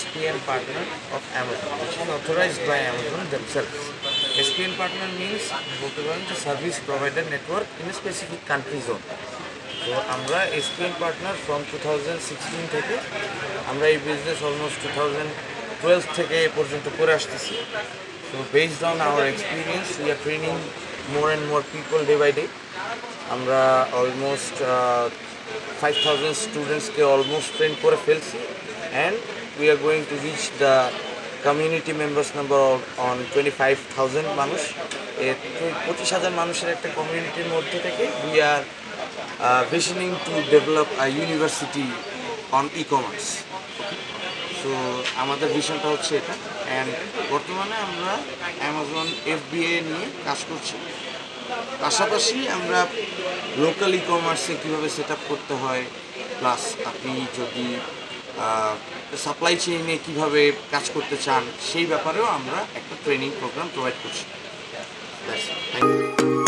SPN partner of Amazon, which is authorized by Amazon themselves. SPN partner means service provider network in a specific country zone. So আমরা SPN partner from 2016 থেকে আমরা এই business almost 2012 থেকে এ পর্যন্ত করে আসতেছি। So based on our experience, we are training more and more people day by day. আমরা almost 5,000 students-কে almost train করে ফেলছি, and we are going to reach the community members number on 25,000 মানুষ। 25,000 মানুষের একটা কমিউনিটির মধ্যে থেকে we are visioning to develop a university on e-commerce. So আমাদের ভিশনটা হচ্ছে এটা, অ্যান্ড বর্তমানে আমরা অ্যামাজন FBA নিয়ে কাজ করছি। পাশাপাশি আমরা লোকাল ই কমার্সে কীভাবে সেট আপ করতে হয়, প্লাস আপনি যদি সাপ্লাই চেইনে কীভাবে কাজ করতে চান সেই ব্যাপারেও আমরা একটা ট্রেনিং প্রোগ্রাম প্রোভাইড করছি। Thank you.